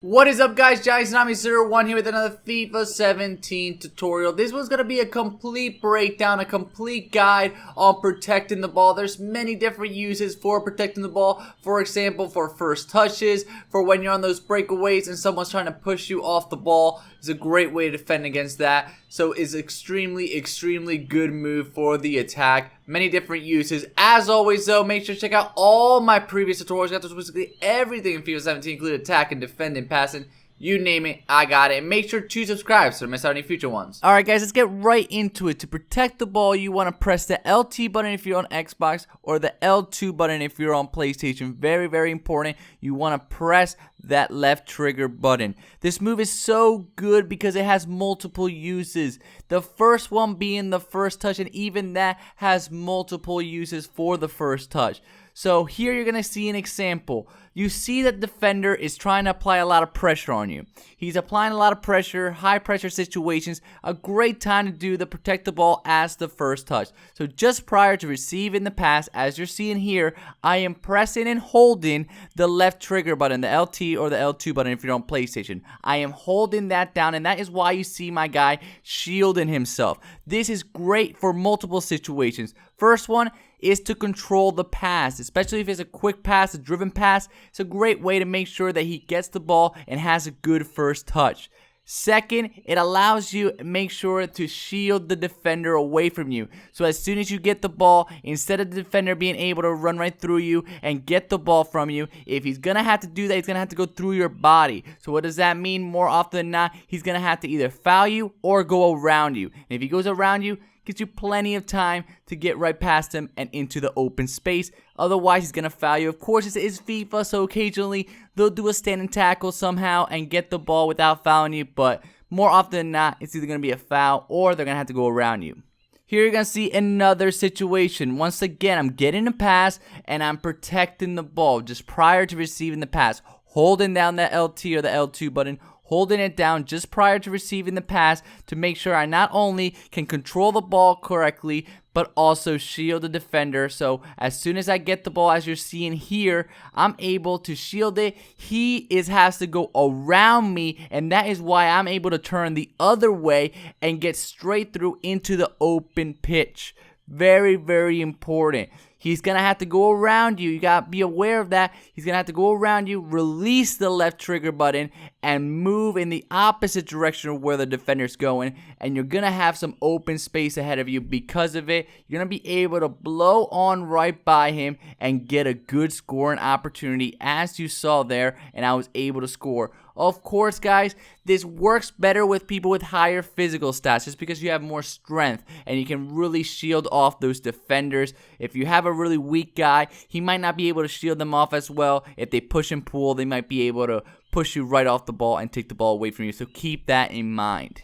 What is up, guys? Giants01 here with another FIFA 17 tutorial. This was going to be a complete breakdown, a complete guide on protecting the ball. There's many different uses for protecting the ball. For example, for first touches, for when you're on those breakaways and someone's trying to push you off the ball. It's a great way to defend against that. So it's extremely good move for the attack. Many different uses. As always though, make sure to check out all my previous tutorials. I got basically everything in FIFA 17, including attack and defend and passing. You name it, I got it. And make sure to subscribe so you don't miss out any future ones. Alright guys, let's get right into it. To protect the ball, you want to press the LT button if you're on Xbox or the L2 button if you're on PlayStation. Very important. You want to press that left trigger button. This move is so good because it has multiple uses. The first one being the first touch, and even that has multiple uses for the first touch. So here you're going to see an example. You see that defender is trying to apply a lot of pressure on you. He's applying a lot of pressure, high pressure situations. A great time to do the protect the ball as the first touch. So just prior to receiving the pass, as you're seeing here, I am pressing and holding the left trigger button, the LT or the L2 button if you're on PlayStation. I am holding that down, and that is why you see my guy shielding himself. This is great for multiple situations. First one is to control the pass, especially if it's a quick pass, a driven pass. It's a great way to make sure that he gets the ball and has a good first touch. Second, it allows you to make sure to shield the defender away from you. So as soon as you get the ball, instead of the defender being able to run right through you and get the ball from you, if he's going to have to do that, he's going to have to go through your body. So what does that mean? More often than not, he's going to have to either foul you or go around you. And if he goes around you, gives you plenty of time to get right past him and into the open space. Otherwise, he's going to foul you. Of course, this is FIFA, so occasionally they'll do a standing tackle somehow and get the ball without fouling you. But more often than not, it's either going to be a foul or they're going to have to go around you. Here you're going to see another situation. Once again, I'm getting a pass and I'm protecting the ball just prior to receiving the pass. Holding down that LT or the L2 button. Holding it down just prior to receiving the pass to make sure I not only can control the ball correctly, but also shield the defender. So as soon as I get the ball, as you're seeing here, I'm able to shield it. He has to go around me, and that is why I'm able to turn the other way and get straight through into the open pitch. Very important. He's going to have to go around you. You got to be aware of that. He's going to have to go around you, release the left trigger button, and move in the opposite direction of where the defender's going. And you're going to have some open space ahead of you because of it. You're going to be able to blow on right by him and get a good scoring opportunity, as you saw there, and I was able to score. Of course, guys, this works better with people with higher physical stats just because you have more strength and you can really shield off those defenders. If you have a really weak guy, he might not be able to shield them off as well. If they push and pull, they might be able to push you right off the ball and take the ball away from you. So keep that in mind.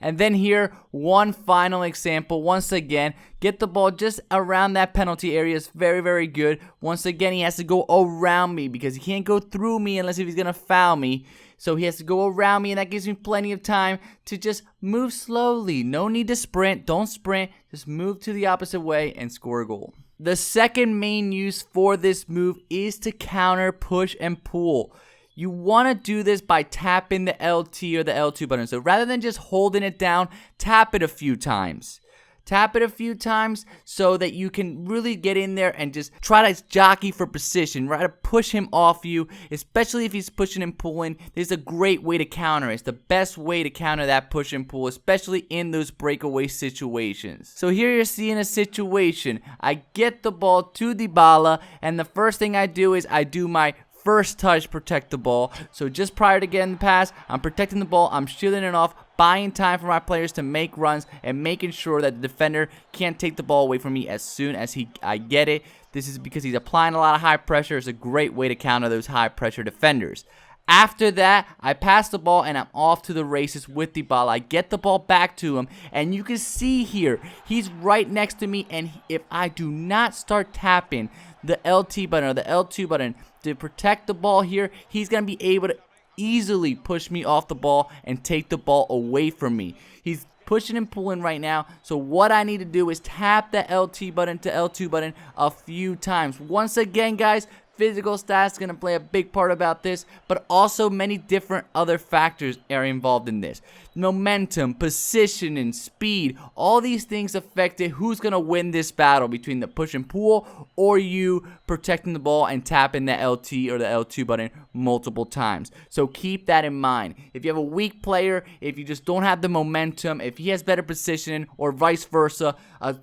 And then here, one final example. Once again, get the ball just around that penalty area. It's very good. Once again, he has to go around me because he can't go through me unless if he's going to foul me. So he has to go around me, and that gives me plenty of time to just move slowly. No need to sprint. Don't sprint. Just move to the opposite way and score a goal. The second main use for this move is to counter, push, and pull. You want to do this by tapping the LT or the L2 button. So rather than just holding it down, tap it a few times. Tap it a few times so that you can really get in there and just try to jockey for position. Try to push him off you, especially if he's pushing and pulling. This is a great way to counter. It's the best way to counter that push and pull, especially in those breakaway situations. So here you're seeing a situation. I get the ball to Dybala, and the first thing I do is I do my first touch, protect the ball. So just prior to getting the pass, I'm protecting the ball, I'm shielding it off, buying time for my players to make runs, and making sure that the defender can't take the ball away from me as soon as I get it. This is because he's applying a lot of high pressure. It's a great way to counter those high pressure defenders. After that, I pass the ball and I'm off to the races with Dybala. I get the ball back to him, and you can see here, he's right next to me, and if I do not start tapping the LT button or the L2 button to protect the ball here, he's going to be able to easily push me off the ball and take the ball away from me. He's pushing and pulling right now, so what I need to do is tap the LT button to L2 button a few times. Once again, guys, physical stats going to play a big part about this, but also many different other factors are involved in this. Momentum, positioning, speed, all these things affected who's going to win this battle between the push and pull or you protecting the ball and tapping the LT or the L2 button multiple times. So keep that in mind. If you have a weak player, if you just don't have the momentum, if he has better positioning or vice versa,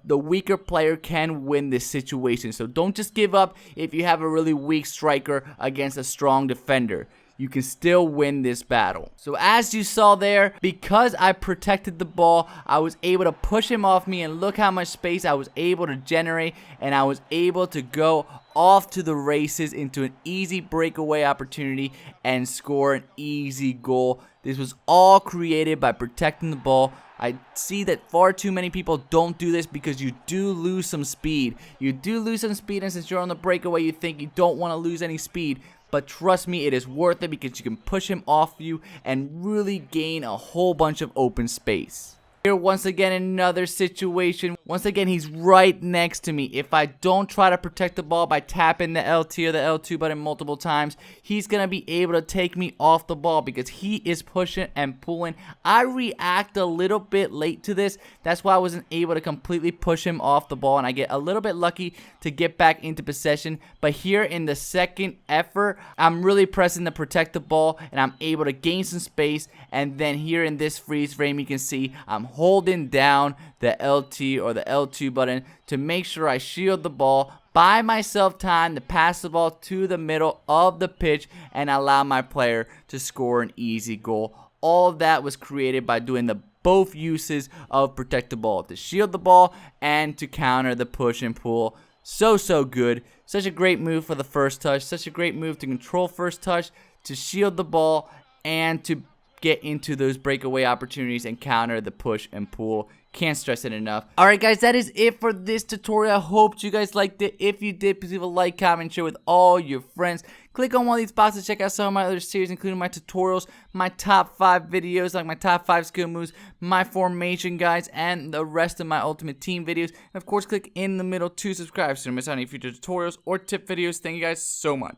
the weaker player can win this situation. So don't just give up if you have a really weak striker against a strong defender. You can still win this battle. So as you saw there, because I protected the ball, I was able to push him off me, and look how much space I was able to generate, and I was able to go off to the races into an easy breakaway opportunity and score an easy goal. This was all created by protecting the ball. I see that far too many people don't do this because you do lose some speed. You do lose some speed, and since you're on the breakaway, you think you don't want to lose any speed. But trust me, it is worth it because you can push him off you and really gain a whole bunch of open space. Here, once again, another situation. Once again, he's right next to me. If I don't try to protect the ball by tapping the LT or the L2 button multiple times, he's going to be able to take me off the ball because he is pushing and pulling. I react a little bit late to this. That's why I wasn't able to completely push him off the ball, and I get a little bit lucky to get back into possession. But here in the second effort, I'm really pressing to protect the ball, and I'm able to gain some space. And then here in this freeze frame, you can see I'm holding down the LT or the L2 button to make sure I shield the ball, buy myself time to pass the ball to the middle of the pitch and allow my player to score an easy goal. All of that was created by doing the both uses of protect the ball, to shield the ball and to counter the push and pull. So good. Such a great move for the first touch, such a great move to control first touch, to shield the ball, and to get into those breakaway opportunities and counter the push and pull. Can't stress it enough. Alright guys, that is it for this tutorial. I hope you guys liked it. If you did, please leave a like, comment, share with all your friends. Click on one of these boxes to check out some of my other series, including my tutorials, my top 5 videos, like my top 5 skill moves, my formation guides, and the rest of my ultimate team videos. And of course, click in the middle to subscribe so you don't miss out on any future tutorials or tip videos. Thank you guys so much.